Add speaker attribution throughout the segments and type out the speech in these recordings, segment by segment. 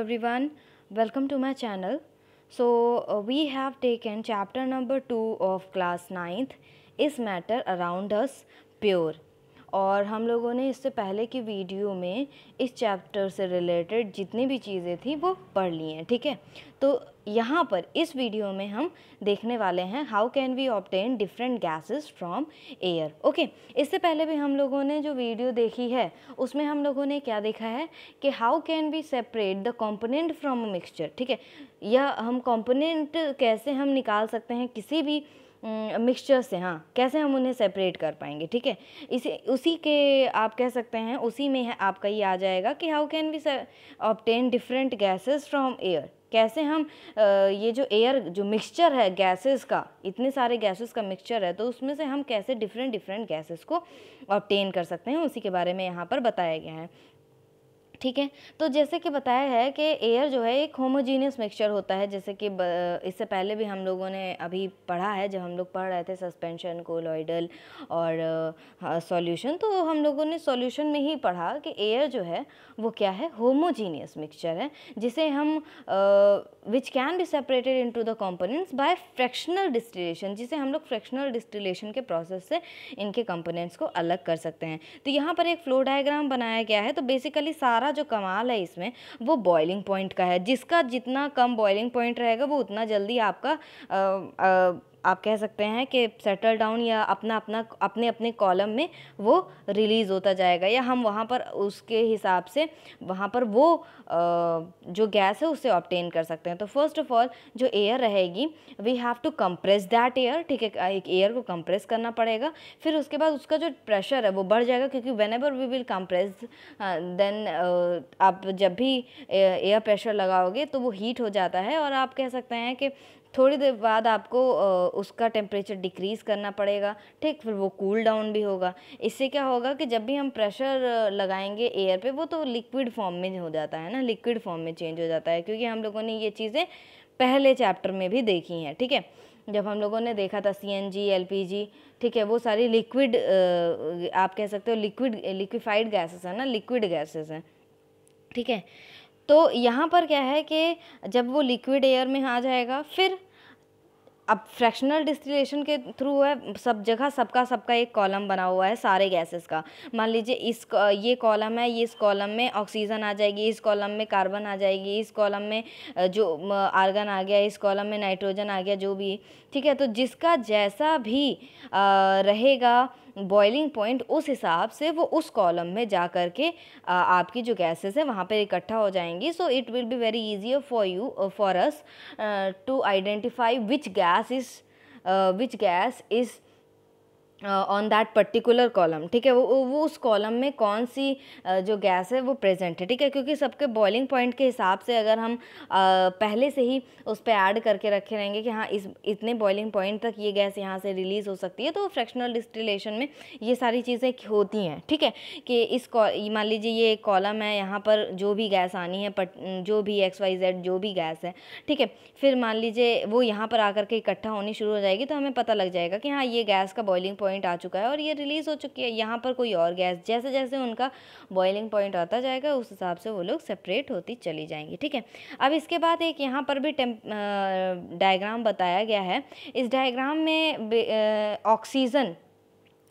Speaker 1: everyone, welcome to my channel. So we have taken chapter number 2 of class 9th, Is Matter Around Us Pure? और हम लोगों ने इससे पहले की वीडियो में इस चैप्टर से रिलेटेड जितनी भी चीज़ें थी वो पढ़ ली हैं, ठीक है। तो यहाँ पर इस वीडियो में हम देखने वाले हैं how can we obtain different gases from air. Okay, इससे पहले भी हम लोगों ने जो वीडियो देखी है उसमें हम लोगों ने क्या देखा है कि how can we separate the component from a mixture, ठीक है। या हम कंपोनेंट कैसे हम निकाल सकते हैं किसी भी मिक्सचर से, हाँ, कैसे हम उन्हें सेपरेट कर पाएंगे, ठीक है। इसे उसी के आप कह सकते हैं उसी में है आपका ये आ जाएगा कि how can we obtain different gases from air. कैसे हम ये जो एयर जो मिक्सचर है गैसेस का, इतने सारे गैसेस का मिक्सचर है, तो उसमें से हम कैसे डिफरेंट गैसेस को ऑब्टेन कर सकते हैं, उसी के बारे में यहाँ पर बताया गया है, ठीक है। तो जैसे कि बताया है कि एयर जो है एक होमोजीनियस मिक्सचर होता है, जैसे कि इससे पहले भी हम लोगों ने अभी पढ़ा है जब हम लोग पढ़ रहे थे सस्पेंशन, कोलॉइडल और सॉल्यूशन। तो हम लोगों ने सॉल्यूशन में ही पढ़ा कि एयर जो है वो क्या है, होमोजीनियस मिक्सचर है, जिसे हम which can be separated into the components by fractional distillation, जिसे हम लोग फ्रैक्शनल डिस्टिलेशन के प्रोसेस से इनके कंपोनेंट्स को अलग कर सकते हैं। तो यहाँ पर एक फ्लो डायग्राम बनाया गया है। तो बेसिकली सारा जो कमाल है इसमें वो बॉइलिंग पॉइंट का है। जिसका जितना कम बॉइलिंग पॉइंट रहेगा वो उतना जल्दी आपका आप कह सकते हैं कि सेटल डाउन या अपने अपने कॉलम में वो रिलीज़ होता जाएगा, या हम वहाँ पर उसके हिसाब से वहाँ पर वो जो गैस है उसे ऑब्टेन कर सकते हैं। तो फर्स्ट ऑफ ऑल जो एयर रहेगी we have to compress that air, ठीक है। एक एयर को कंप्रेस करना पड़ेगा, फिर उसके बाद उसका जो प्रेशर है वो बढ़ जाएगा, क्योंकि whenever we will compress then आप जब भी एयर प्रेशर लगाओगे तो वो हीट हो जाता है, और आप कह सकते हैं कि थोड़ी देर बाद आपको उसका टेम्परेचर डिक्रीज़ करना पड़ेगा, ठीक। फिर वो कूल डाउन भी होगा। इससे क्या होगा कि जब भी हम प्रेशर लगाएंगे एयर पे वो तो लिक्विड फॉर्म में हो जाता है ना, लिक्विड फॉर्म में चेंज हो जाता है, क्योंकि हम लोगों ने ये चीज़ें पहले चैप्टर में भी देखी हैं, ठीक है। जब हम लोगों ने देखा था CNG, LPG, ठीक है, वो सारी लिक्विड आप कह सकते हो लिक्विफाइड गैसेस है ना, लिक्विड गैसेस हैं, ठीक है। तो यहाँ पर क्या है कि जब वो लिक्विड एयर में आ जाएगा, फिर अब फ्रैक्शनल डिस्टिलेशन के थ्रू है, सब जगह सबका एक कॉलम बना हुआ है सारे गैसेस का। मान लीजिए ये कॉलम है, ये इस कॉलम में ऑक्सीजन आ जाएगी, इस कॉलम में कार्बन आ जाएगी, इस कॉलम में जो आर्गन आ गया, इस कॉलम में नाइट्रोजन आ गया, जो भी, ठीक है। तो जिसका जैसा भी रहेगा बॉइलिंग पॉइंट, उस हिसाब से वो उस कॉलम में जा कर के आपकी जो गैसेस है वहाँ पे इकट्ठा हो जाएंगी। So it will be very easier for us to identify which gas is on that particular column, ठीक है। वो उस कॉलम में कौन सी जो गैस है वो प्रेजेंट है, ठीक है। क्योंकि सबके बॉइलिंग पॉइंट के हिसाब से अगर हम पहले से ही उस पर ऐड करके रखे रहेंगे कि हाँ इतने बॉइलिंग पॉइंट तक ये गैस यहाँ से रिलीज़ हो सकती है, तो फ्रैक्शनल डिस्टिलेशन में ये सारी चीज़ें होती हैं, ठीक है। कि मान लीजिए ये एक कॉलम है, यहाँ पर जो भी गैस आनी है, जो भी XYZ जो भी गैस है, ठीक है। फिर मान लीजिए वो यहाँ पर आकर के इकट्ठा होनी शुरू हो जाएगी, तो हमें पता लग जाएगा कि हाँ ये गैस का बॉइलिंग पॉइंट आ चुका है और ये रिलीज़ हो चुकी है। यहाँ पर कोई और गैस, जैसे जैसे उनका बॉइलिंग पॉइंट आता जाएगा उस हिसाब से वो लोग सेपरेट होती चली जाएंगी, ठीक है। अब इसके बाद एक यहाँ पर भी डायग्राम बताया गया है। इस डायग्राम में ऑक्सीजन,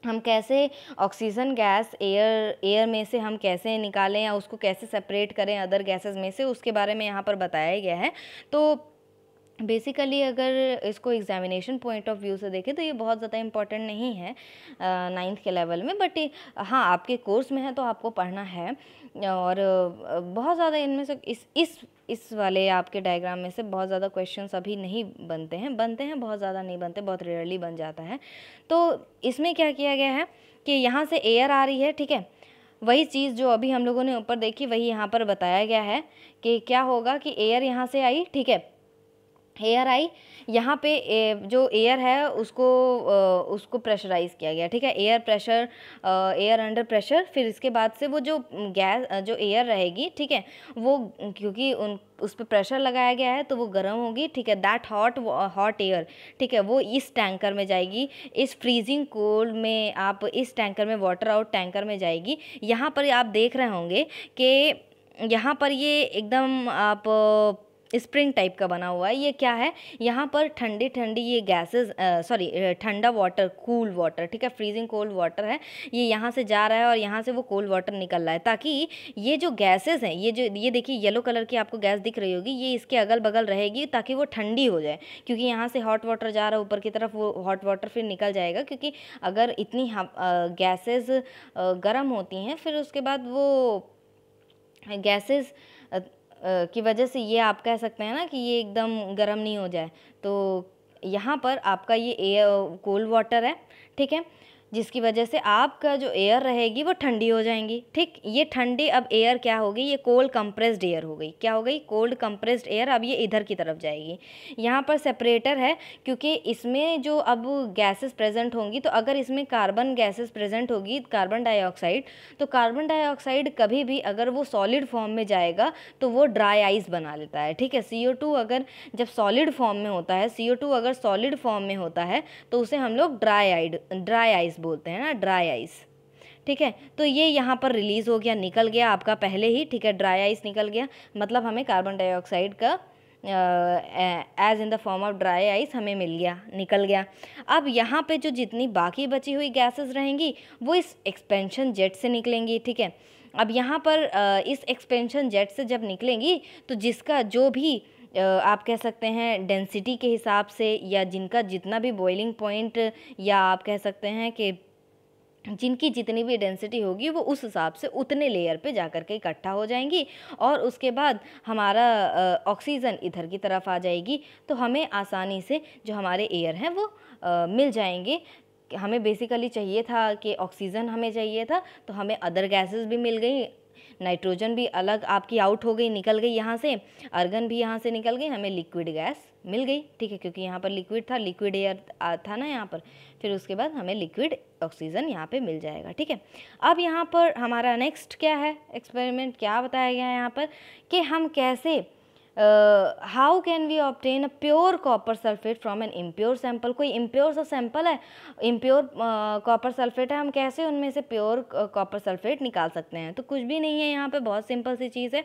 Speaker 1: हम कैसे ऑक्सीजन गैस एयर में से हम कैसे निकालें या उसको कैसे सेपरेट करें अदर गैसेस में से, उसके बारे में यहाँ पर बताया गया है। तो बेसिकली अगर इसको एग्जामिनेशन पॉइंट ऑफ व्यू से देखें तो ये बहुत ज़्यादा इम्पॉर्टेंट नहीं है 9th के लेवल में, बट हाँ आपके कोर्स में है तो आपको पढ़ना है। और बहुत ज़्यादा इनमें से इस वाले आपके डायग्राम में से बहुत ज़्यादा क्वेश्चंस अभी नहीं बनते हैं, बहुत ज़्यादा नहीं बनते, बहुत रेयरली बन जाता है। तो इसमें क्या किया गया है कि यहाँ से एयर आ रही है, ठीक है। वही चीज़ जो अभी हम लोगों ने ऊपर देखी वही यहाँ पर बताया गया है कि क्या होगा कि एयर यहाँ से आई, ठीक है। एयर आई, यहाँ पे जो एयर है उसको प्रेशराइज़ किया गया, ठीक है। एयर अंडर प्रेशर, फिर इसके बाद से वो जो गैस जो एयर रहेगी, ठीक है, वो क्योंकि उस पर प्रेशर लगाया गया है तो वो गर्म होगी, ठीक है। दैट हॉट एयर, ठीक है, वो इस टैंकर में जाएगी, इस फ्रीजिंग कोल्ड में आप इस टैंकर में वाटर आउट टैंकर में जाएगी। यहाँ पर आप देख रहे होंगे कि यहाँ पर ये एकदम आप स्प्रिंग टाइप का बना हुआ है। ये क्या है, यहाँ पर ठंडी ठंडी ये गैसेस, सॉरी ठंडा वाटर, कूल वाटर, ठीक है, फ्रीजिंग कोल्ड वाटर है, ये यहाँ से जा रहा है और यहाँ से वो कोल्ड वाटर निकल रहा है, ताकि ये जो गैसेस हैं, ये देखिए येलो कलर की आपको गैस दिख रही होगी, ये इसके अगल बगल रहेगी ताकि वो ठंडी हो जाए, क्योंकि यहाँ से हॉट वाटर जा रहा है ऊपर की तरफ, वो हॉट वाटर फिर निकल जाएगा, क्योंकि अगर इतनी गैसेस गर्म होती हैं फिर उसके बाद वो गैसेस की वजह से ये आप कह सकते हैं ना कि ये एकदम गर्म नहीं हो जाए। तो यहाँ पर आपका ये एयर कोल्ड वाटर है, ठीक है, जिसकी वजह से आपका जो एयर रहेगी वो ठंडी हो जाएंगी। ठीक, ये ठंडी अब एयर क्या हो गई, ये कोल्ड कंप्रेस्ड एयर हो गई। क्या हो गई, कोल्ड कंप्रेस्ड एयर। अब ये इधर की तरफ जाएगी। यहाँ पर सेपरेटर है, क्योंकि इसमें जो अब गैसेस प्रेजेंट होंगी, तो अगर इसमें कार्बन गैसेस प्रेजेंट होगी, कार्बन डाइऑक्साइड, तो कार्बन डाइऑक्साइड कभी भी अगर वो सॉलिड फॉर्म में जाएगा तो वो ड्राई आइस बना लेता है। ठीक है, CO2 अगर जब सॉलिड फॉर्म में होता है, CO2 अगर सॉलिड फॉर्म में होता है तो उसे हम लोग ड्राई आइस बोलते हैं ना, ड्राई आइस। ठीक है, तो ये यहाँ पर रिलीज़ हो गया, निकल गया आपका पहले ही। ठीक है, ड्राई आइस निकल गया, मतलब हमें कार्बन डाइऑक्साइड का as in the form of dry ice हमें मिल गया, निकल गया। अब यहाँ पे जो जितनी बाकी बची हुई गैसेस रहेंगी वो इस एक्सपेंशन जेट से निकलेंगी। ठीक है, अब यहाँ पर इस एक्सपेंशन जेट से जब निकलेंगी तो जिसका जो भी आप कह सकते हैं डेंसिटी के हिसाब से, या जिनका जितना भी बॉइलिंग पॉइंट, या आप कह सकते हैं कि जिनकी जितनी भी डेंसिटी होगी वो उस हिसाब से उतने लेयर पे जा कर के इकट्ठा हो जाएंगी, और उसके बाद हमारा ऑक्सीजन इधर की तरफ आ जाएगी। तो हमें आसानी से जो हमारे एयर हैं वो मिल जाएंगे। हमें बेसिकली चाहिए था कि ऑक्सीजन हमें चाहिए था, तो हमें अदर गैसेस भी मिल गई। नाइट्रोजन भी अलग आपकी आउट हो गई, निकल गई यहाँ से, आर्गन भी यहाँ से निकल गई, हमें लिक्विड गैस मिल गई। ठीक है, क्योंकि यहाँ पर लिक्विड था, लिक्विड एयर था ना यहाँ पर, फिर उसके बाद हमें लिक्विड ऑक्सीजन यहाँ पे मिल जाएगा। ठीक है, अब यहाँ पर हमारा नेक्स्ट क्या है, एक्सपेरिमेंट क्या बताया गया है यहाँ पर कि हम कैसे how can we obtain a pure copper sulphate from an impure sample. कोई इम्प्योर सा सैंपल है, इम्प्योर कॉपर सल्फेट है, हम कैसे उनमें से प्योर कॉपर सल्फेट निकाल सकते हैं। तो कुछ भी नहीं है यहाँ पे, बहुत सिंपल सी चीज़ है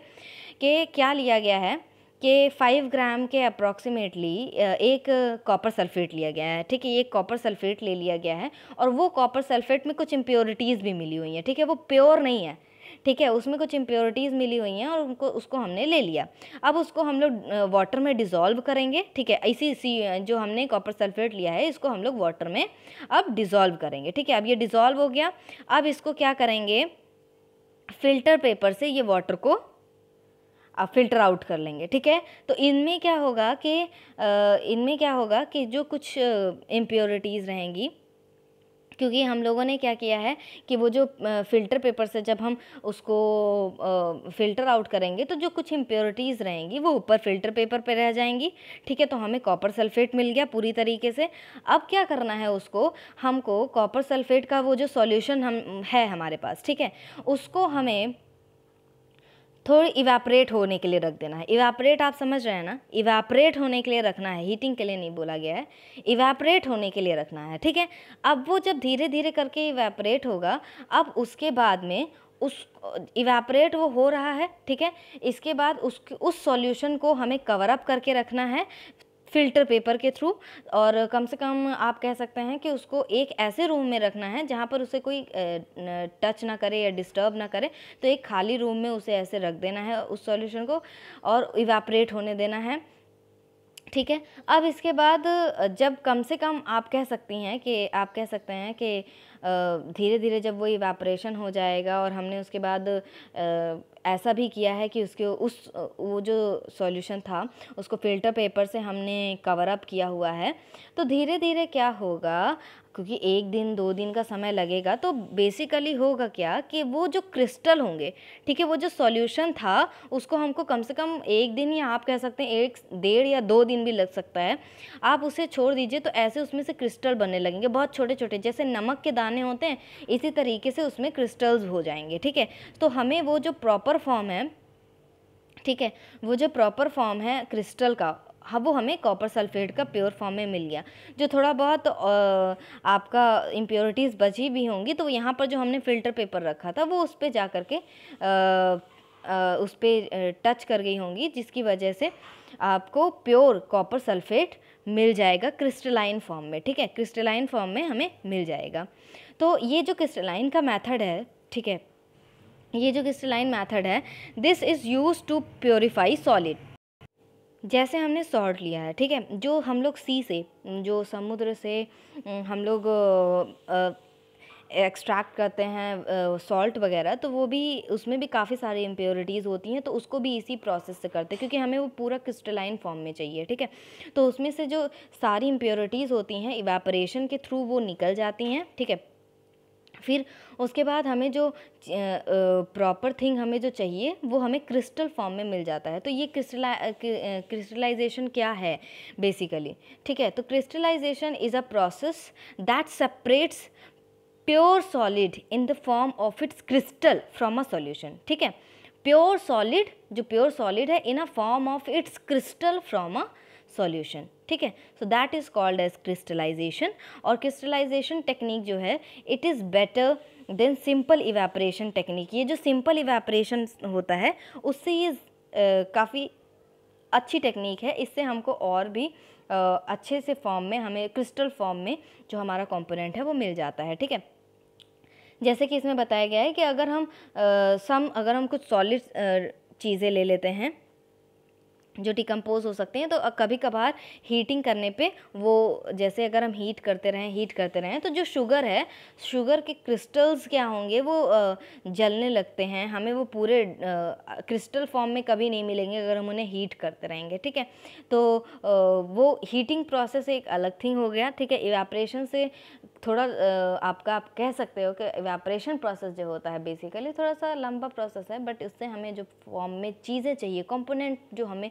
Speaker 1: कि क्या लिया गया है कि 5 ग्राम के अप्रॉक्सीमेटली एक कॉपर सल्फेट लिया गया है। ठीक है, एक कॉपर सल्फेट ले लिया गया है, और वो कॉपर सल्फेट में कुछ इम्प्योरिटीज़ भी मिली हुई हैं। ठीक है, वो प्योर नहीं है, ठीक है, उसमें कुछ इम्प्योरिटीज़ मिली हुई हैं, और उसको हमने ले लिया। अब उसको हम लोग वाटर में डिज़ोल्व करेंगे। ठीक है, इसी जो हमने कॉपर सल्फेट लिया है इसको हम लोग वाटर में अब डिज़ोल्व करेंगे। ठीक है, अब ये डिज़ोल्व हो गया। अब इसको क्या करेंगे, फ़िल्टर पेपर से ये वाटर को अब फ़िल्टर आउट कर लेंगे। ठीक है, तो इनमें क्या होगा कि जो कुछ इम्प्योरिटीज़ रहेंगी, क्योंकि हम लोगों ने क्या किया है कि वो जो फ़िल्टर पेपर से जब हम उसको फ़िल्टर आउट करेंगे तो जो कुछ इम्प्योरिटीज़ रहेंगी वो ऊपर फ़िल्टर पेपर पे रह जाएंगी। ठीक है, तो हमें कॉपर सल्फेट मिल गया पूरी तरीके से। अब क्या करना है, उसको हमको कॉपर सल्फेट का वो जो सॉल्यूशन है हमारे पास, ठीक है, उसको हमें थोड़ी इवापरेट होने के लिए रख देना है। इवापरेट आप समझ रहे हैं ना, इवापरेट होने के लिए रखना है, हीटिंग के लिए नहीं बोला गया है, इवापरेट होने के लिए रखना है। ठीक है, अब वो जब धीरे धीरे करके इवापरेट होगा, अब उसके बाद में उस इवापरेट वो हो रहा है। ठीक है, इसके बाद उस सॉल्यूशन को हमें कवर अप करके रखना है फ़िल्टर पेपर के थ्रू, और कम से कम आप कह सकते हैं कि उसको एक ऐसे रूम में रखना है जहाँ पर उसे कोई टच ना करे या डिस्टर्ब ना करे। तो एक खाली रूम में उसे ऐसे रख देना है उस सॉल्यूशन को, और इवापरेट होने देना है। ठीक है, अब इसके बाद जब कम से कम आप कह सकते हैं कि धीरे धीरे जब वो इवापरेशन हो जाएगा, और हमने उसके बाद ऐसा भी किया है कि वो जो सॉल्यूशन था उसको फ़िल्टर पेपर से हमने कवर अप किया हुआ है, तो धीरे धीरे क्या होगा, क्योंकि 1 दिन 2 दिन का समय लगेगा, तो बेसिकली होगा क्या कि वो जो क्रिस्टल होंगे, ठीक है, वो जो सॉल्यूशन था उसको हमको कम से कम 1 दिन, या आप कह सकते हैं 1 डेढ़ या 2 दिन भी लग सकता है, आप उसे छोड़ दीजिए, तो ऐसे उसमें से क्रिस्टल बनने लगेंगे बहुत छोटे छोटे, जैसे नमक के दाने होते हैं, इसी तरीके से उसमें क्रिस्टल्स हो जाएंगे। ठीक है, तो हमें वो जो प्रॉपर फॉर्म है, ठीक है, वो जो प्रॉपर फॉर्म है क्रिस्टल का, हाँ, वो हमें कॉपर सल्फेट का प्योर फॉर्म में मिल गया। जो थोड़ा बहुत आपका इम्प्योरिटीज़ बची भी होंगी, तो यहाँ पर जो हमने फ़िल्टर पेपर रखा था वो उस पर जा कर के उस पर टच कर गई होंगी, जिसकी वजह से आपको प्योर कॉपर सल्फेट मिल जाएगा क्रिस्टलाइन फॉर्म में। ठीक है, क्रिस्टलाइन फॉर्म में हमें मिल जाएगा। तो ये जो क्रिस्टलाइन का मेथड है, ठीक है, ये जो क्रिस्टलाइन मेथड है, this is use to purify solid. जैसे हमने सॉल्ट लिया है, ठीक है, जो हम लोग सी से, जो समुद्र से हम लोग एक्सट्रैक्ट करते हैं सॉल्ट वगैरह, तो वो भी, उसमें भी काफ़ी सारी इम्प्योरिटीज़ होती हैं, तो उसको भी इसी प्रोसेस से करते हैं, क्योंकि हमें वो पूरा क्रिस्टलाइन फॉर्म में चाहिए। ठीक है, तो उसमें से जो सारी इम्प्योरिटीज़ होती हैं इवेपोरेशन के थ्रू वो निकल जाती हैं। ठीक है, फिर उसके बाद हमें जो प्रॉपर थिंग हमें जो चाहिए वो हमें क्रिस्टल फॉर्म में मिल जाता है। तो ये क्रिस्टलाइजेशन क्या है बेसिकली? ठीक है, तो crystallization is a process that separates pure solid in the form of its crystal from a solution. ठीक है, प्योर सॉलिड, जो प्योर सॉलिड है, in a form of its crystal from a solution. ठीक है, so that is called as crystallization. और crystallization technique जो है, it is better than simple evaporation technique. ये जो सिंपल इवेपोरेशन होता है उससे ये काफ़ी अच्छी टेक्निक है, इससे हमको और भी अच्छे से फॉर्म में, हमें क्रिस्टल फॉर्म में जो हमारा कंपोनेंट है वो मिल जाता है। ठीक है, जैसे कि इसमें बताया गया है कि अगर हम कुछ सॉलिड चीज़ें ले लेते हैं जो डिकम्पोज हो सकते हैं, तो कभी कभार हीटिंग करने पे वो, जैसे अगर हम हीट करते रहें तो जो शुगर है, शुगर के क्रिस्टल्स क्या होंगे, वो जलने लगते हैं। हमें वो पूरे क्रिस्टल फॉर्म में कभी नहीं मिलेंगे अगर हम उन्हें हीट करते रहेंगे। ठीक है, तो वो हीटिंग प्रोसेस एक अलग थिंग हो गया। ठीक है, इवेपोरेशन से थोड़ा आप कह सकते हो कि इवेपोरेशन प्रोसेस जो होता है बेसिकली थोड़ा सा लंबा प्रोसेस है, बट इससे हमें जो फॉर्म में चीज़ें चाहिए, कंपोनेंट जो हमें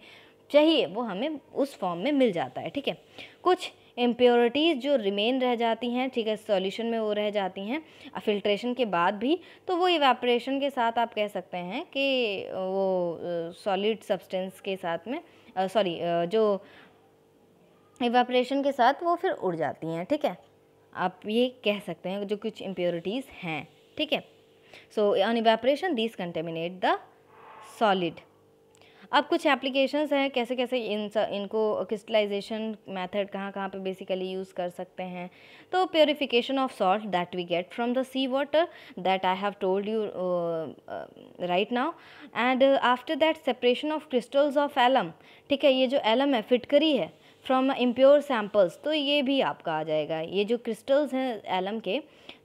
Speaker 1: चाहिए, वो हमें उस फॉर्म में मिल जाता है। ठीक है, कुछ इम्प्योरिटीज़ जो रिमेन रह जाती हैं, ठीक है, सॉल्यूशन में वो रह जाती हैं फिल्ट्रेशन के बाद भी, तो वो इवेपोरेशन के साथ आप कह सकते हैं कि वो सॉलिड सब्सटेंस के साथ में जो इवेपोरेशन के साथ वो फिर उड़ जाती हैं। ठीक है, आप ये कह सकते हैं जो कुछ इम्प्योरिटीज़ हैं। ठीक है, so on evaporation this contaminate the solid. अब कुछ एप्लीकेशंस हैं कैसे कैसे इनको क्रिस्टलाइजेशन मेथड कहाँ पे बेसिकली यूज़ कर सकते हैं। तो purification of salt that we get from the sea water that I have told you right now, and after that separation of crystals of alum. ठीक है, ये जो एलम है, फिटकरी है, फ्रॉम इम्प्योर सैम्पल्स, तो ये भी आपका आ जाएगा। ये जो क्रिस्टल्स हैं एलम के,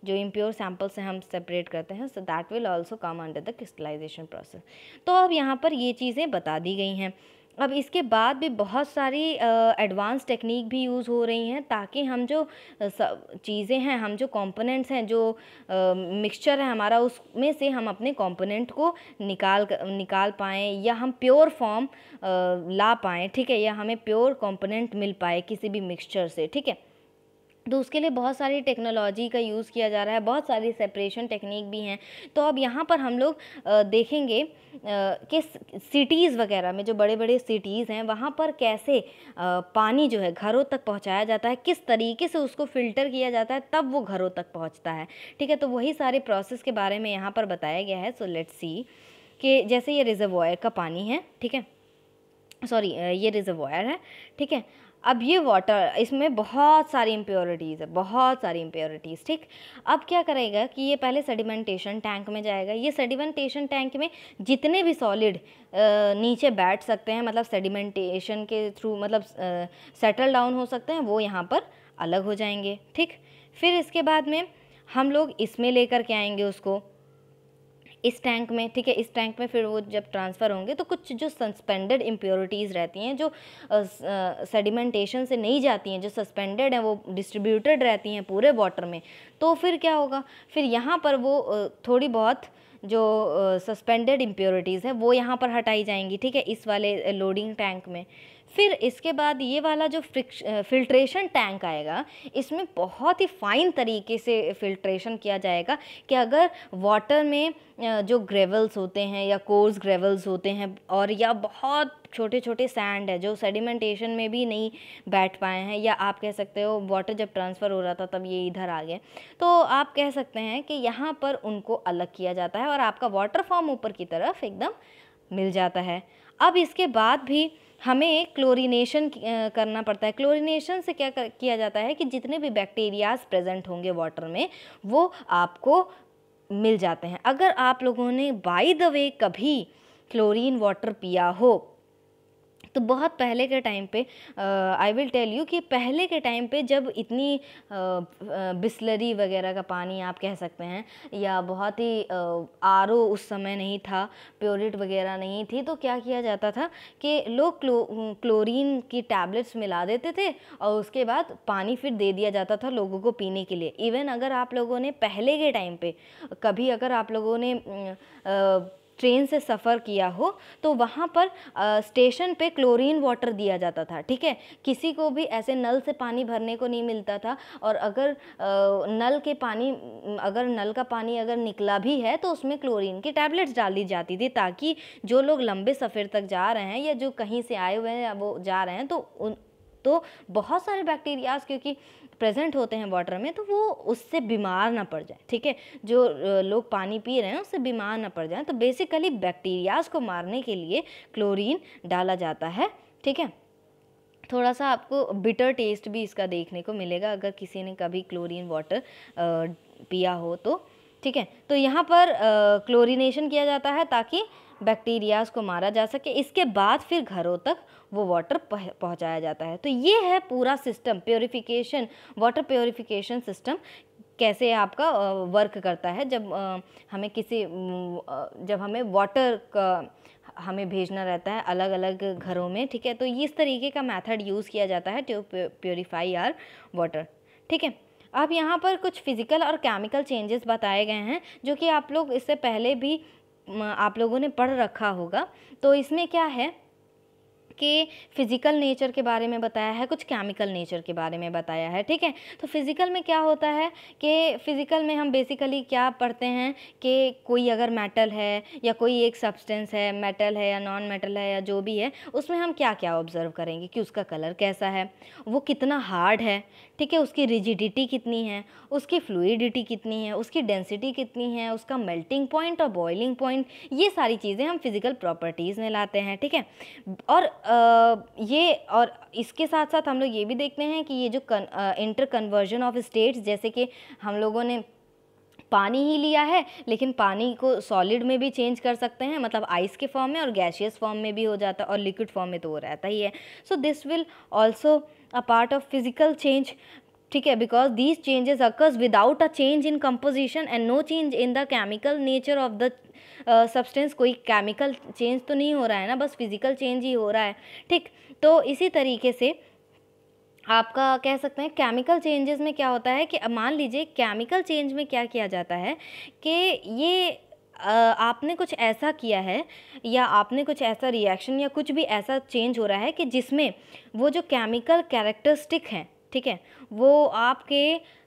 Speaker 1: जो इम्प्योर सैम्पल से हम सेपरेट करते हैं, so that will also come under the crystallisation process. तो अब यहाँ पर ये चीज़ें बता दी गई हैं। अब इसके बाद भी बहुत सारी एडवांस टेक्निक भी यूज़ हो रही हैं, ताकि हम जो चीज़ें हैं, हम जो कंपोनेंट्स हैं, जो मिक्सचर है हमारा, उसमें से हम अपने कंपोनेंट को निकाल पाएँ, या हम प्योर फॉर्म ला पाएँ। ठीक है, या हमें प्योर कंपोनेंट मिल पाए किसी भी मिक्सचर से। ठीक है, तो उसके लिए बहुत सारी टेक्नोलॉजी का यूज़ किया जा रहा है, बहुत सारी सेपरेशन टेक्निक भी हैं। तो अब यहाँ पर हम लोग देखेंगे कि सिटीज़ वगैरह में, जो बड़े बड़े सिटीज़ हैं, वहाँ पर कैसे पानी जो है घरों तक पहुँचाया जाता है, किस तरीके से उसको फ़िल्टर किया जाता है, तब वो घरों तक पहुँचता है। ठीक है, तो वही सारे प्रोसेस के बारे में यहाँ पर बताया गया है। सो लेट्स सी कि जैसे ये रिजर्वॉयर का पानी है, ठीक है, ये रिजर्वॉयर है। ठीक है, अब ये वाटर, इसमें बहुत सारी इम्प्योरिटीज़ है, बहुत सारी इम्प्योरिटीज़। ठीक, अब क्या करेगा कि ये पहले सेडिमेंटेशन टैंक में जाएगा। ये सेडिमेंटेशन टैंक में जितने भी सॉलिड नीचे बैठ सकते हैं, मतलब सेडिमेंटेशन के थ्रू, मतलब सेटल डाउन हो सकते हैं, वो यहाँ पर अलग हो जाएंगे। ठीक, फिर इसके बाद में हम लोग इसमें लेकर के आएंगे उसको, इस टैंक में। ठीक है, इस टैंक में फिर वो जब ट्रांसफ़र होंगे, तो कुछ जो सस्पेंडेड इम्प्योरिटीज़ रहती हैं, जो सेडिमेंटेशन से नहीं जाती हैं, जो सस्पेंडेड हैं, वो डिस्ट्रीब्यूटेड रहती हैं पूरे वाटर में, तो फिर क्या होगा, फिर यहाँ पर वो थोड़ी बहुत जो सस्पेंडेड इम्प्योरिटीज़ है वो यहाँ पर हटाई जाएंगी। ठीक है, इस वाले लोडिंग टैंक में। फिर इसके बाद ये वाला जो फिल्ट्रेशन टैंक आएगा, इसमें बहुत ही फाइन तरीके से फिल्ट्रेशन किया जाएगा कि अगर वाटर में जो ग्रेवल्स होते हैं या कोर्स ग्रेवल्स होते हैं और या बहुत छोटे छोटे सैंड है जो सेडिमेंटेशन में भी नहीं बैठ पाए हैं, या आप कह सकते हो वाटर जब ट्रांसफ़र हो रहा था तब ये इधर आ गए, तो आप कह सकते हैं कि यहाँ पर उनको अलग किया जाता है और आपका वाटर फॉर्म ऊपर की तरफ एकदम मिल जाता है। अब इसके बाद भी हमें क्लोरीनेशन करना पड़ता है। क्लोरीनेशन से क्या किया जाता है कि जितने भी बैक्टीरियाज प्रेजेंट होंगे वाटर में वो आपको मिल जाते हैं। अगर आप लोगों ने बाय द वे कभी क्लोरीन वाटर पिया हो तो बहुत पहले के टाइम पे आई विल टेल यू कि पहले के टाइम पे जब इतनी बिस्लरी वगैरह का पानी आप कह सकते हैं या बहुत ही आरओ उस समय नहीं था, प्योरिट वगैरह नहीं थी, तो क्या किया जाता था कि लोग क्लोरीन की टैबलेट्स मिला देते थे और उसके बाद पानी फिर दे दिया जाता था लोगों को पीने के लिए। इवन अगर आप लोगों ने पहले के टाइम पे कभी अगर आप लोगों ने ट्रेन से सफ़र किया हो तो वहाँ पर स्टेशन पे क्लोरीन वाटर दिया जाता था, ठीक है। किसी को भी ऐसे नल से पानी भरने को नहीं मिलता था, और अगर नल का पानी अगर निकला भी है तो उसमें क्लोरीन की टैबलेट्स डाल दी जाती थी, ताकि जो लोग लंबे सफ़र तक जा रहे हैं या जो कहीं से आए हुए हैं वो जा रहे हैं तो बहुत सारे बैक्टीरियाज क्योंकि प्रेजेंट होते हैं वाटर में, तो वो उससे बीमार ना पड़ जाए, ठीक है। जो लोग पानी पी रहे हैं उससे बीमार ना पड़ जाए, तो बेसिकली बैक्टीरियाज को मारने के लिए क्लोरीन डाला जाता है, ठीक है। थोड़ा सा आपको बिटर टेस्ट भी इसका देखने को मिलेगा अगर किसी ने कभी क्लोरीन वाटर पिया हो तो, ठीक है। तो यहाँ पर क्लोरीनेशन किया जाता है ताकि बैक्टीरियाज को मारा जा सके। इसके बाद फिर घरों तक वो वाटर पहुंचाया जाता है। तो ये है पूरा system purification, water purification system कैसे आपका वर्क करता है। जब हमें वाटर का हमें भेजना रहता है अलग अलग घरों में, ठीक है। तो इस तरीके का मेथड यूज़ किया जाता है टू प्योरीफाई आवर वाटर, ठीक है। अब यहाँ पर कुछ फिज़िकल और केमिकल चेंजेस बताए गए हैं जो कि आप लोग इससे पहले भी आप लोगों ने पढ़ रखा होगा। तो इसमें क्या है कि फ़िज़िकल नेचर के बारे में बताया है, कुछ केमिकल नेचर के बारे में बताया है, ठीक है। तो फिज़िकल में क्या होता है कि फ़िज़िकल में हम बेसिकली क्या पढ़ते हैं कि कोई अगर मेटल है या कोई एक सब्सटेंस है, मेटल है या नॉन मेटल है या जो भी है, उसमें हम क्या क्या ऑब्ज़र्व करेंगे कि उसका कलर कैसा है, वो कितना हार्ड है, ठीक है, उसकी रिजिडिटी कितनी है, उसकी फ्लूइडिटी कितनी है, उसकी डेंसिटी कितनी है, उसका मेल्टिंग पॉइंट और बॉइलिंग पॉइंट, ये सारी चीज़ें हम फिज़िकल प्रॉपर्टीज़ में लाते हैं, ठीक है। और इसके साथ साथ हम लोग ये भी देखते हैं कि ये जो इंटर कन्वर्जन ऑफ स्टेट्स, जैसे कि हम लोगों ने पानी ही लिया है लेकिन पानी को सॉलिड में भी चेंज कर सकते हैं, मतलब आइस के फॉर्म में, और गैसियस फॉर्म में भी हो जाता है, और लिक्विड फॉर्म में तो वो रहता ही है। So this will also a part of physical change, ठीक है, because these changes occurs without a change in composition and no change in the chemical nature of the substance. कोई केमिकल चेंज तो नहीं हो रहा है ना, बस फिजिकल चेंज ही हो रहा है, ठीक। तो इसी तरीके से आपका कह सकते हैं केमिकल चेंजेस में क्या होता है कि मान लीजिए केमिकल चेंज में क्या किया जाता है कि ये आपने कुछ ऐसा किया है या आपने कुछ ऐसा रिएक्शन या कुछ भी ऐसा चेंज हो रहा है कि जिसमें वो जो केमिकल कैरेक्टरिस्टिक हैं, ठीक है, वो आपके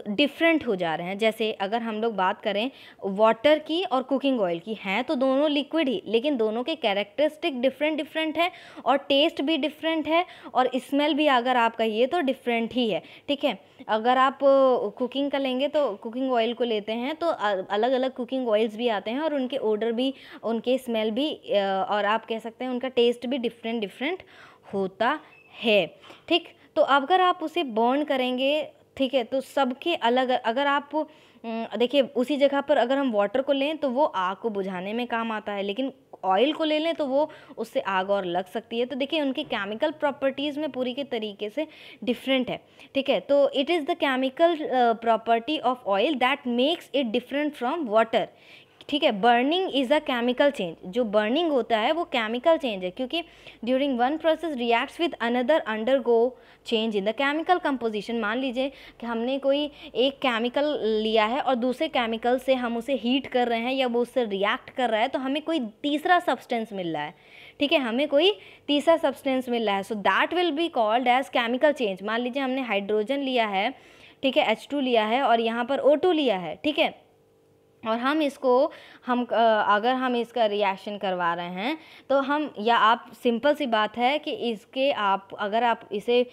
Speaker 1: डिफरेंट हो जा रहे हैं। जैसे अगर हम लोग बात करें वाटर की और कुकिंग ऑयल की, हैं तो दोनों लिक्विड ही, लेकिन दोनों के कैरेक्टरिस्टिक डिफरेंट है और टेस्ट भी डिफरेंट है और स्मेल भी अगर आप कहिए तो डिफरेंट ही है, ठीक है। अगर आप कुकिंग का लेंगे तो कुकिंग ऑयल को लेते हैं तो अलग अलग कुकिंग ऑयल्स भी आते हैं और उनके ऑर्डर भी, उनके स्मेल भी और आप कह सकते हैं उनका टेस्ट भी डिफरेंट होता है, ठीक। तो अगर आप उसे बर्न करेंगे, ठीक है, तो सबके अलग, अगर आप देखिए उसी जगह पर अगर हम वाटर को लें तो वो आग को बुझाने में काम आता है, लेकिन ऑयल को ले लें तो वो उससे आग और लग सकती है। तो देखिए उनकी केमिकल प्रॉपर्टीज़ में पूरी के तरीके से डिफरेंट है, ठीक है। तो it is the chemical property of oil that makes it different from water, ठीक है। Burning is a chemical change, जो बर्निंग होता है वो केमिकल चेंज है, क्योंकि during one process reacts with another undergo change in the chemical composition. मान लीजिए कि हमने कोई एक केमिकल लिया है और दूसरे केमिकल से हम उसे हीट कर रहे हैं या वो उससे रिएक्ट कर रहा है, तो हमें कोई तीसरा सब्सटेंस मिल रहा है, ठीक है, हमें कोई तीसरा सब्सटेंस मिल रहा है, so that will be called as chemical change. मान लीजिए हमने हाइड्रोजन लिया है, ठीक है, H2 लिया है और यहाँ पर O2 लिया है, ठीक है, और हम इसको अगर हम इसका रिएक्शन करवा रहे हैं तो हम, या आप, सिंपल सी बात है कि इसके अगर आप इसे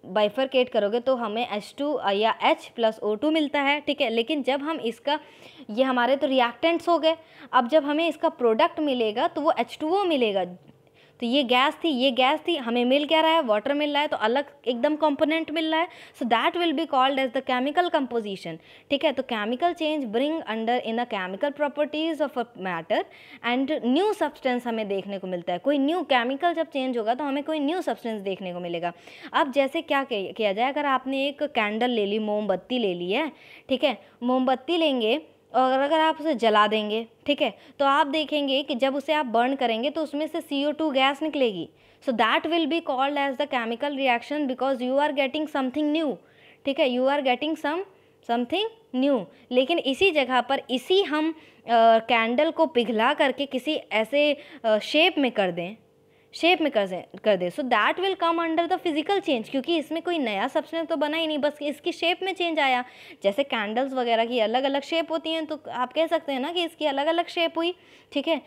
Speaker 1: बाइफरकेट करोगे तो हमें H2 या H + O2 मिलता है, ठीक है। लेकिन जब हम इसका, ये हमारे तो रिएक्टेंट्स हो गए, अब जब हमें इसका प्रोडक्ट मिलेगा तो वो H2O मिलेगा। तो ये गैस थी, हमें मिल क्या रहा है, वाटर मिल रहा है, तो अलग एकदम कंपोनेंट मिल रहा है, so that will be called as the chemical composition, ठीक है। तो chemical change bring under in a chemical properties of a matter and new substance हमें देखने को मिलता है। कोई न्यू केमिकल जब चेंज होगा तो हमें कोई न्यू सब्सटेंस देखने को मिलेगा। अब जैसे क्या किया जाए, अगर आपने एक कैंडल ले ली, मोमबत्ती ले ली है, ठीक है, मोमबत्ती लेंगे और अगर आप उसे जला देंगे, ठीक है, तो आप देखेंगे कि जब उसे आप बर्न करेंगे तो उसमें से CO2 गैस निकलेगी। So that will be called as the chemical reaction because you are getting something new, ठीक है, you are getting something new. लेकिन इसी जगह पर इसी हम कैंडल को पिघला करके किसी ऐसे शेप में कर दें, सो that will come under the physical change, क्योंकि इसमें कोई नया सब्सटेंस तो बना ही नहीं, बस इसकी शेप में चेंज आया। जैसे कैंडल्स वगैरह की अलग अलग शेप होती हैं, तो आप कह सकते हैं ना कि इसकी अलग अलग शेप हुई, ठीक है।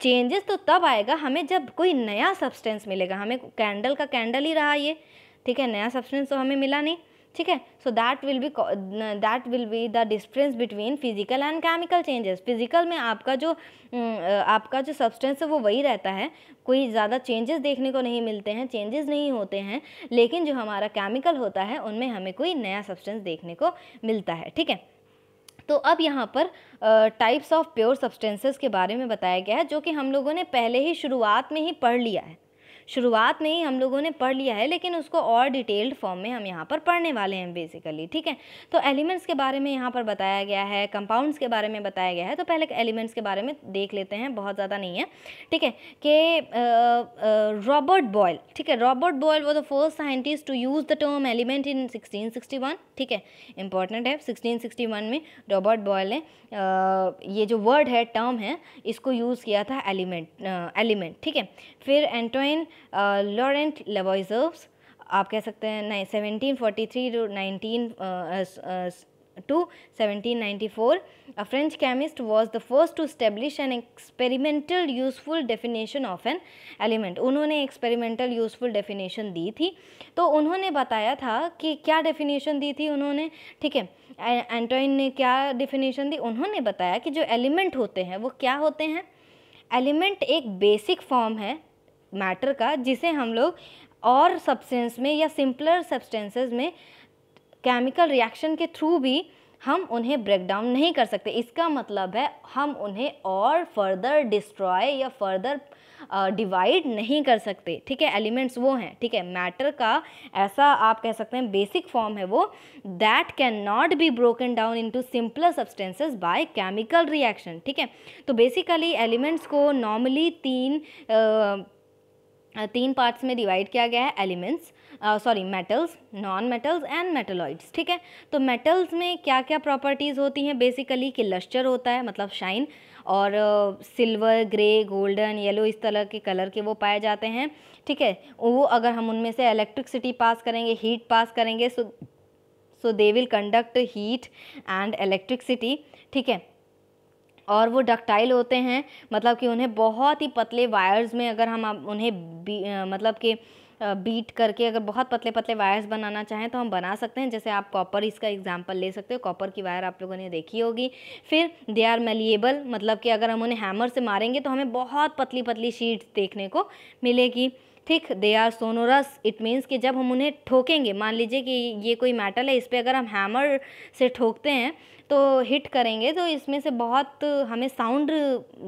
Speaker 1: चेंजेस तो तब आएगा हमें जब कोई नया सब्सटेंस मिलेगा, हमें कैंडल का कैंडल ही रहा ये, ठीक है, नया सब्सटेंस तो हमें मिला नहीं, ठीक है। So that will be the difference between physical and chemical changes. Physical में आपका जो सब्सटेंस है वो वही रहता है, कोई ज़्यादा चेंजेस देखने को नहीं मिलते हैं, चेंजेस नहीं होते हैं, लेकिन जो हमारा केमिकल होता है उनमें हमें कोई नया सब्सटेंस देखने को मिलता है, ठीक है। तो अब यहाँ पर टाइप्स ऑफ प्योर सब्सटेंसेस के बारे में बताया गया है, जो कि हम लोगों ने पहले ही शुरुआत में ही पढ़ लिया है, हम लोगों ने पढ़ लिया है, लेकिन उसको और डिटेल्ड फॉर्म में हम यहाँ पर पढ़ने वाले हैं बेसिकली, ठीक है। तो एलिमेंट्स के बारे में यहाँ पर बताया गया है, कंपाउंड्स के बारे में बताया गया है। तो पहले एलिमेंट्स के बारे में देख लेते हैं, बहुत ज़्यादा नहीं है, ठीक है, कि रॉबर्ट बॉयल, ठीक है, Robert Boyle was the first scientist to use the term element in 1661, ठीक है, इंपॉर्टेंट है। 1661 में रॉबर्ट बॉयल ने ये जो वर्ड है, टर्म है, इसको यूज़ किया था, एलिमेंट, ठीक है। फिर एंटोइन लॉरेंट लेवोइज़, आप कह सकते हैं, नहीं, 1743 to 1794, a French chemist was the first to establish an experimental useful definition of an element। उन्होंने experimental useful definition दी थी। तो उन्होंने बताया था कि क्या definition दी थी उन्होंने, ठीक है, एंटोइन ने क्या definition दी, उन्होंने बताया कि जो एलिमेंट होते हैं वो क्या होते हैं। एलिमेंट एक बेसिक फॉर्म है मैटर का, जिसे हम लोग और सब्सटेंस में या सिंपलर सब्सटेंसेस में केमिकल रिएक्शन के थ्रू भी हम उन्हें ब्रेक डाउन नहीं कर सकते। इसका मतलब है हम उन्हें और फर्दर डिस्ट्रॉय या फर्दर डिवाइड नहीं कर सकते, ठीक है। एलिमेंट्स वो हैं, ठीक है, मैटर का ऐसा आप कह सकते हैं बेसिक फॉर्म है वो, that can not be broken down into simpler substances by chemical reaction, ठीक है। तो बेसिकली एलिमेंट्स को नॉर्मली तीन पार्ट्स में डिवाइड किया गया है, elements, metals, non metals and metalloids, ठीक है। तो मेटल्स में क्या क्या प्रॉपर्टीज़ होती हैं बेसिकली, कि लस्टर होता है, मतलब शाइन, और सिल्वर, ग्रे, गोल्डन, येलो, इस तरह के कलर के वो पाए जाते हैं, ठीक है। वो अगर हम उनमें से इलेक्ट्रिसिटी पास करेंगे, हीट पास करेंगे, so they will conduct heat and electricity, ठीक है। और वो डक्टाइल होते हैं, मतलब कि उन्हें बहुत ही पतले वायर्स में अगर हम उन्हें मतलब कि बीट करके अगर बहुत पतले पतले वायर्स बनाना चाहें तो हम बना सकते हैं। जैसे आप कॉपर, इसका एग्जांपल ले सकते हो, कॉपर की वायर आप लोगों ने देखी होगी। फिर दे आर मेलिएबल, मतलब कि अगर हम उन्हें हैमर से मारेंगे तो हमें बहुत पतली पतली शीट्स देखने को मिलेगी, ठीक। They are sonorous, it means कि जब हम उन्हें ठोकेंगे, मान लीजिए कि ये कोई मेटल है, इस पर अगर हम हैमर से ठोकते हैं तो हिट करेंगे तो इसमें से बहुत हमें साउंड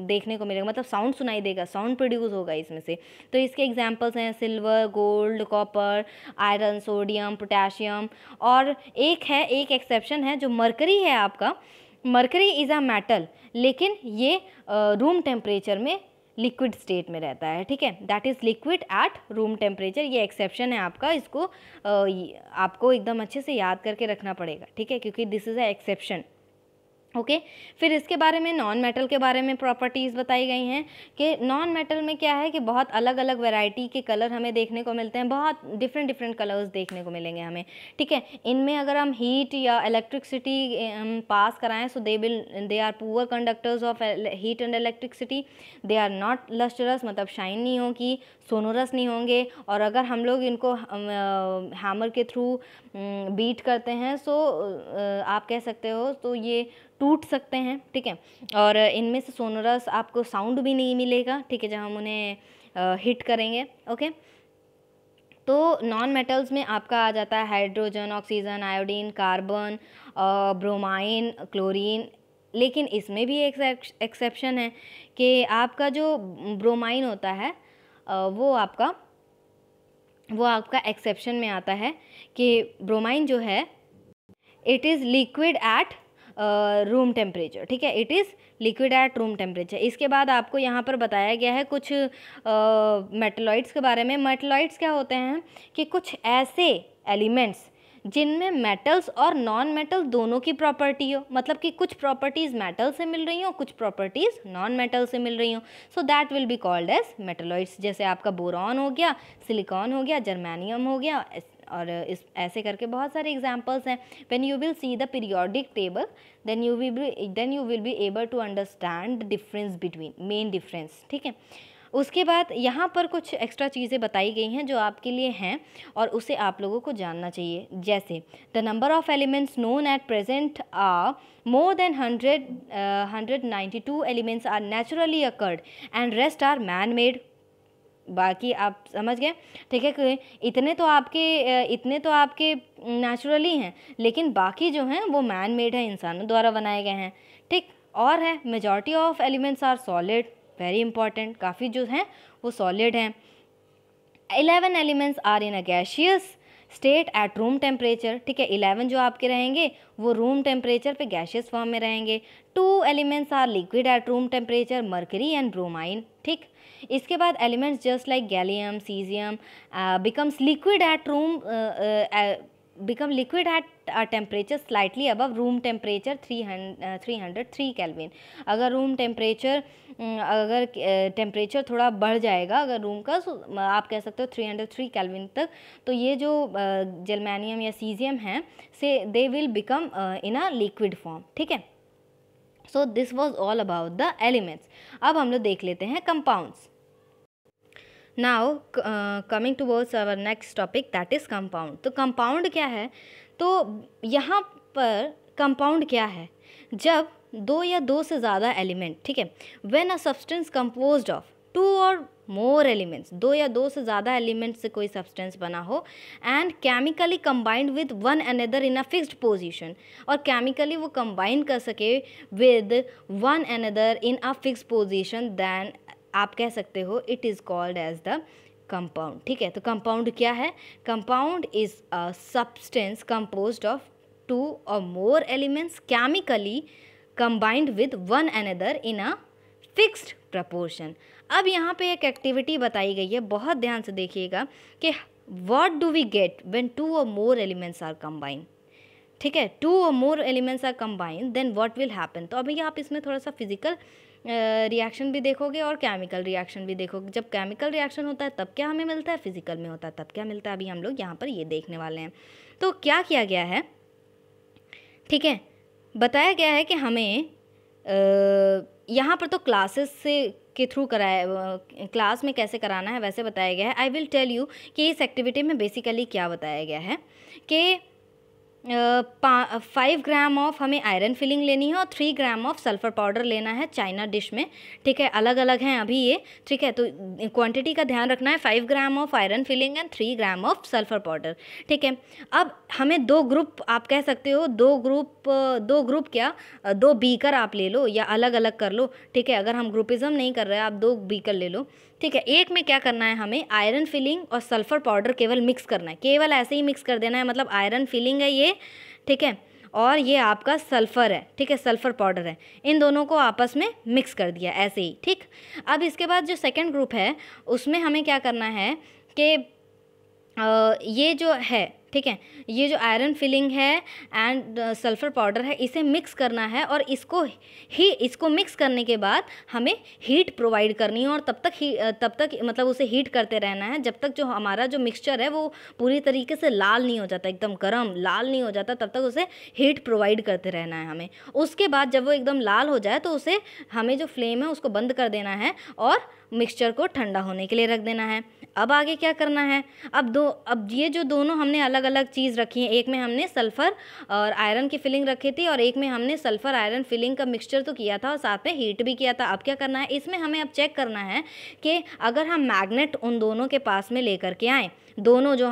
Speaker 1: देखने को मिलेगा, मतलब साउंड सुनाई देगा, साउंड प्रोड्यूस होगा इसमें से। तो इसके एग्जांपल्स हैं silver, gold, copper, iron, sodium, potassium. और एक एक्सेप्शन है जो मरकरी है आपका। मरकरी इज़ अ मेटल, लेकिन ये रूम टेम्परेचर में लिक्विड स्टेट में रहता है, ठीक है, that is liquid at room temperature. ये एक्सेप्शन है आपका, इसको आपको एकदम अच्छे से याद करके रखना पड़ेगा, ठीक है, क्योंकि this is a exception. Okay फिर इसके बारे में नॉन मेटल के बारे में प्रॉपर्टीज़ बताई गई हैं कि नॉन मेटल में क्या है कि बहुत अलग अलग वैरायटी के कलर हमें देखने को मिलते हैं, बहुत डिफरेंट डिफरेंट कलर्स देखने को मिलेंगे हमें, ठीक है। इनमें अगर हम हीट या इलेक्ट्रिसिटी हम पास कराएं so they are poor conductors of heat and electricity, they are not lustrous मतलब शाइन नहीं होगी, सोनोरस नहीं होंगे, और अगर हम लोग इनको हैमर के थ्रू बीट करते हैं सो आप कह सकते हो तो ये टूट सकते हैं, ठीक है। और इनमें से सोनोरस आपको साउंड भी नहीं मिलेगा, ठीक है, जब हम उन्हें हिट करेंगे। ओके तो नॉन मेटल्स में आपका आ जाता है hydrogen, oxygen, iodine, carbon, bromine, chlorine. लेकिन इसमें भी एक एक्सेप्शन है कि आपका जो ब्रोमाइन होता है वो आपका एक्सेप्शन में आता है कि ब्रोमाइन जो है it is liquid at room temperature, ठीक है, it is liquid at room temperature. इसके बाद आपको यहाँ पर बताया गया है कुछ मेटलॉइड्स के बारे में। मेटलॉइड्स क्या होते हैं कि कुछ ऐसे एलिमेंट्स जिनमें मेटल्स और नॉन मेटल दोनों की प्रॉपर्टी हो, मतलब कि कुछ प्रॉपर्टीज़ मेटल से मिल रही हो, कुछ प्रॉपर्टीज़ नॉन मेटल से मिल रही हो, so that will be called as metalloids. जैसे आपका बोरॉन हो गया, सिलिकॉन हो गया, जर्मेनियम हो गया, और इस ऐसे करके बहुत सारे एग्जांपल्स हैं। When you will see the periodic table then you will be able to understand the difference between main difference, ठीक है। उसके बाद यहाँ पर कुछ एक्स्ट्रा चीज़ें बताई गई हैं जो आपके लिए हैं और उसे आप लोगों को जानना चाहिए। जैसे the number of elements known at present are more than 192 elements are naturally occurred and rest are man made. बाकी आप समझ गए, ठीक है, कि इतने तो आपके नेचुरली हैं, लेकिन बाकी जो हैं वो मैन मेड है, इंसानों द्वारा बनाए गए हैं, ठीक। और है majority of elements are solid, very important, काफ़ी जो हैं वो सॉलिड हैं। 11 elements are in a gaseous state at room temperature, ठीक है, 11 जो आपके रहेंगे वो रूम टेम्परेचर पे गैशियस फॉर्म में रहेंगे। 2 elements are liquid at room temperature, mercury and bromine, ठीक। इसके बाद elements just like gallium, caesium becomes liquid at a temperature slightly above room temperature 303 kelvin. अगर रूम टेम्परेचर टेम्परेचर थोड़ा बढ़ जाएगा अगर रूम का, आप कह सकते हो 303 केल्विन तक, तो ये जो जर्मेनियम या सीजियम हैं से they will become in a liquid form, ठीक है। So this was all about the elements. अब हम लोग देख लेते हैं compounds. Now coming towards our next topic that is compound. तो कंपाउंड क्या है, तो यहाँ पर कंपाउंड क्या है, जब दो या दो से ज़्यादा एलिमेंट, ठीक है, when a substance composed of 2 और मोर एलिमेंट्स, दो या दो से ज़्यादा एलिमेंट्स से कोई सब्सटेंस बना हो and chemically combined with one another in a fixed position, और केमिकली वो कंबाइन कर सके with one another in a fixed position, then आप कह सकते हो it is called as the compound, ठीक है। तो कंपाउंड क्या है, compound is a substance composed of 2 और more elements chemically combined with one another in a fixed proportion. अब यहाँ पे एक एक्टिविटी बताई गई है, बहुत ध्यान से देखिएगा कि what do we get when 2 और मोर एलिमेंट्स आर कंबाइंड, ठीक है, 2 और more elements are combined then what will happen. तो अभी आप इसमें थोड़ा सा फिजिकल रिएक्शन भी देखोगे और केमिकल रिएक्शन भी देखोगे। जब केमिकल रिएक्शन होता है तब क्या हमें मिलता है, फिजिकल में होता है तब क्या मिलता है, अभी हम लोग यहाँ पर ये देखने वाले हैं। तो क्या किया गया है, ठीक है, बताया गया है कि हमें यहाँ पर तो क्लासेस से के थ्रू कराया, क्लास में कैसे कराना है वैसे बताया गया है। आई विल टेल यू कि इस एक्टिविटी में बेसिकली क्या बताया गया है कि 5 ग्राम ऑफ हमें आयरन फिलिंग लेनी है और 3 ग्राम ऑफ सल्फ़र पाउडर लेना है चाइना डिश में, ठीक है, अलग अलग हैं अभी ये, ठीक है। तो क्वांटिटी का ध्यान रखना है, 5 gram of iron filling and 3 gram of sulphur powder, ठीक है। अब हमें 2 ग्रुप, आप कह सकते हो 2 ग्रुप क्या 2 बीकर आप ले लो या अलग अलग कर लो, ठीक है। अगर हम ग्रुपिज़म नहीं कर रहे हैं, आप 2 बीकर ले लो, ठीक है। एक में क्या करना है, हमें आयरन फिलिंग और सल्फ़र पाउडर केवल मिक्स करना है, केवल ऐसे ही मिक्स कर देना है, मतलब आयरन फिलिंग है ये, ठीक है, और ये आपका सल्फ़र है, ठीक है, सल्फ़र पाउडर है, इन दोनों को आपस में मिक्स कर दिया ऐसे ही, ठीक। अब इसके बाद जो सेकंड ग्रुप है उसमें हमें क्या करना है कि ये जो है, ठीक है। ये जो आयरन फिलिंग है एंड सल्फ़र पाउडर है, इसे मिक्स करना है और इसको मिक्स करने के बाद हमें हीट प्रोवाइड करनी है और तब तक मतलब उसे हीट करते रहना है जब तक जो हमारा जो मिक्सचर है वो पूरी तरीके से लाल नहीं हो जाता, एकदम गर्म लाल नहीं हो जाता, तब तक उसे हीट प्रोवाइड करते रहना है हमें। उसके बाद जब वो एकदम लाल हो जाए तो उसे हमें जो फ्लेम है उसको बंद कर देना है और मिक्सचर को ठंडा होने के लिए रख देना है। अब आगे क्या करना है, अब ये जो दोनों हमने अलग अलग चीज़ रखी है, एक में हमने सल्फ़र और आयरन की फिलिंग रखी थी और एक में हमने सल्फ़र आयरन फिलिंग का मिक्सचर तो किया था और साथ में हीट भी किया था। अब क्या करना है, इसमें हमें अब चेक करना है कि अगर हम मैग्नेट उन दोनों के पास में लेकर के आएँ, दोनों जो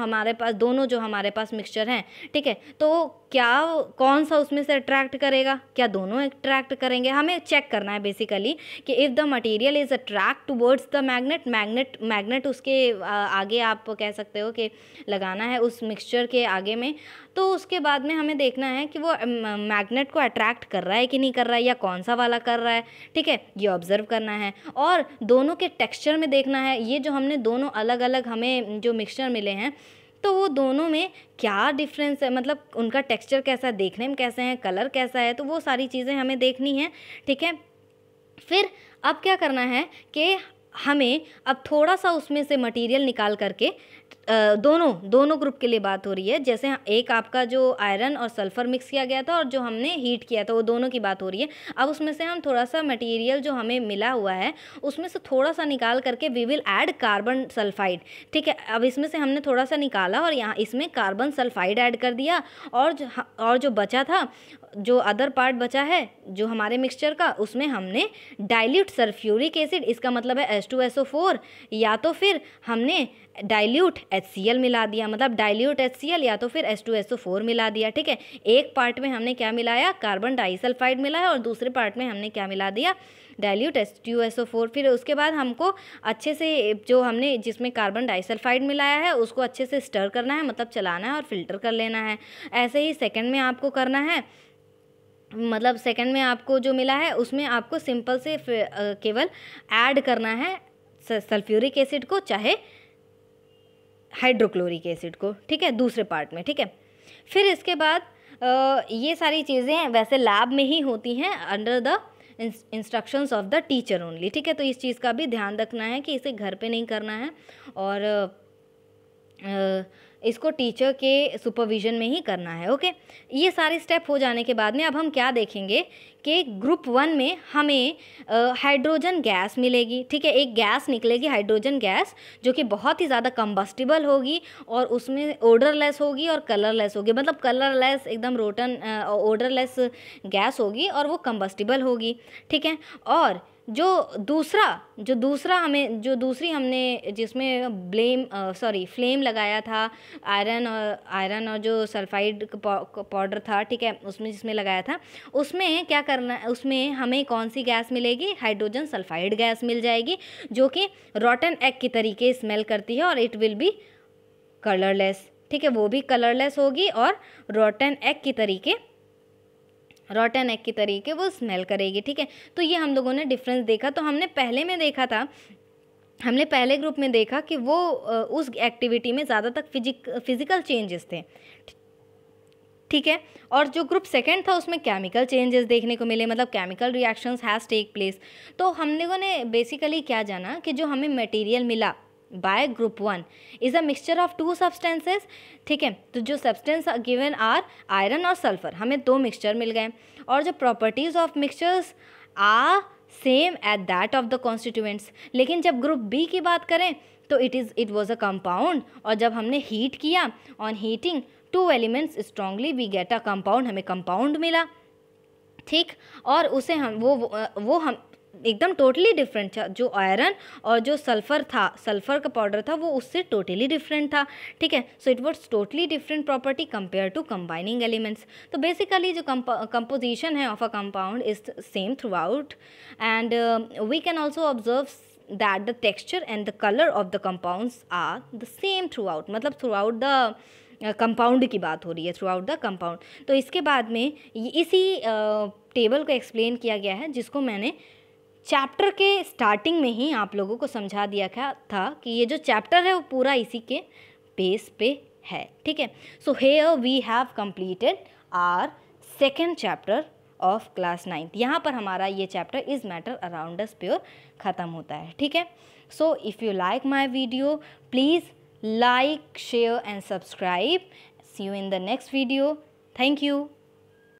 Speaker 1: हमारे पास मिक्सचर हैं, ठीक है, तो क्या कौन सा उसमें से अट्रैक्ट करेगा, क्या दोनों अट्रैक्ट करेंगे, हमें चेक करना है बेसिकली कि if the material is attract towards the magnet उसके आगे आप कह सकते हो कि लगाना है उस मिक्सचर के आगे में। तो उसके बाद में हमें देखना है कि वो मैग्नेट को अट्रैक्ट कर रहा है कि नहीं कर रहा है या कौन सा वाला कर रहा है, ठीक है, ये ऑब्ज़र्व करना है और दोनों के टेक्सचर में देखना है। ये जो हमने दोनों अलग अलग हमें जो मिक्सचर मिले हैं तो वो दोनों में क्या डिफरेंस है, मतलब उनका टेक्सचर कैसा है, देखने में कैसे हैं, कलर कैसा है, तो वो सारी चीज़ें हमें देखनी है, ठीक है। फिर अब क्या करना है कि हमें अब थोड़ा सा उसमें से मटेरियल निकाल करके दोनों ग्रुप के लिए बात हो रही है, जैसे एक आपका जो आयरन और सल्फ़र मिक्स किया गया था और जो हमने हीट किया था वो दोनों की बात हो रही है। अब उसमें से हम थोड़ा सा मटेरियल जो हमें मिला हुआ है उसमें से थोड़ा सा निकाल करके we will add carbon sulphide, ठीक है। अब इसमें से हमने थोड़ा सा निकाला और यहाँ इसमें कार्बन सल्फाइड ऐड कर दिया और जो बचा था, जो अदर पार्ट बचा है जो हमारे मिक्सचर का, उसमें हमने डाइल्यूट सल्फ्यूरिक एसिड, इसका मतलब है H2SO4, या तो फिर हमने डाइल्यूट HCl मिला दिया, मतलब डाइल्यूट HCl या तो फिर H2SO4 मिला दिया, ठीक है। एक पार्ट में हमने क्या मिलाया, कार्बन डाइसल्फाइड मिलाया और दूसरे पार्ट में हमने क्या मिला दिया, डाइल्यूट H2SO4। फिर उसके बाद हमको अच्छे से जो हमने जिसमें कार्बन डाइसल्फाइड मिलाया है उसको अच्छे से स्टर करना है, मतलब चलाना है और फिल्टर कर लेना है। ऐसे ही सेकंड में आपको करना है, मतलब सेकंड में आपको जो मिला है उसमें आपको सिंपल से केवल ऐड करना है सल्फ्यूरिक एसिड को चाहे हाइड्रोक्लोरिक एसिड को, ठीक है, दूसरे पार्ट में, ठीक है। फिर इसके बाद ये सारी चीज़ें वैसे लैब में ही होती हैं under the instructions of the teacher only, ठीक है। तो इस चीज़ का भी ध्यान रखना है कि इसे घर पे नहीं करना है और इसको टीचर के सुपरविज़न में ही करना है, ओके। ये सारे स्टेप हो जाने के बाद में अब हम क्या देखेंगे कि ग्रुप 1 में हमें हाइड्रोजन गैस मिलेगी, ठीक है, एक गैस निकलेगी हाइड्रोजन गैस जो कि बहुत ही ज़्यादा कंबस्टिबल होगी और उसमें ओडरलेस होगी और कलरलेस होगी, मतलब कलरलेस एकदम ओडरलेस गैस होगी और वो कंबस्टिबल होगी, ठीक है। और जो दूसरी हमने जिसमें फ्लेम लगाया था आयरन और जो सल्फाइड पाउडर था, ठीक है, उसमें जिसमें लगाया था उसमें क्या करना है, उसमें हमें कौन सी गैस मिलेगी, हाइड्रोजन सल्फाइड गैस मिल जाएगी जो कि रॉटन एग की तरीके स्मेल करती है और इट विल बी कलरलेस, ठीक है, वो भी कलरलेस होगी और रॉटन एग की तरीके वो स्मेल करेगी, ठीक है। तो ये हम लोगों ने डिफरेंस देखा। तो हमने पहले ग्रुप में देखा कि वो उस एक्टिविटी में ज़्यादातर फिजिकल चेंजेस थे, ठीक है। और जो ग्रुप सेकंड था उसमें केमिकल चेंजेस देखने को मिले, मतलब chemical reactions has take place. तो हम लोगों ने बेसिकली क्या जाना कि जो हमें मटेरियल मिला by group 1 is a mixture of 2 substances, ठीक है। तो जो सब्सटेंस गिवन आर आयरन और सल्फर, हमें 2 मिक्सचर मिल गए और जो properties of mixtures are same at that of the constituents. लेकिन जब ग्रुप बी की बात करें तो इट वॉज अ कंपाउंड और जब हमने हीट किया on heating 2 elements strongly we get a compound, हमें कंपाउंड मिला, ठीक। और उसे हम एकदम टोटली डिफरेंट था, जो आयरन और जो सल्फ़र का पाउडर था वो उससे टोटली डिफरेंट था, ठीक है। So it was totally different property compare to combining elements. तो बेसिकली जो कंपोजिशन है of a compound is same throughout and we can also observe that the texture and the color of the compounds are the same throughout, मतलब throughout the compound की बात हो रही है, through out the compound. तो इसके बाद में इसी टेबल को एक्सप्लेन किया गया है जिसको मैंने चैप्टर के स्टार्टिंग में ही आप लोगों को समझा दिया था कि ये जो चैप्टर है वो पूरा इसी के बेस पे है, ठीक है। So here we have completed our second chapter of class 9th। यहाँ पर हमारा ये चैप्टर is matter around us pure ख़त्म होता है, ठीक है। So if you like my video please like, share and subscribe. See you in the next video. Thank you.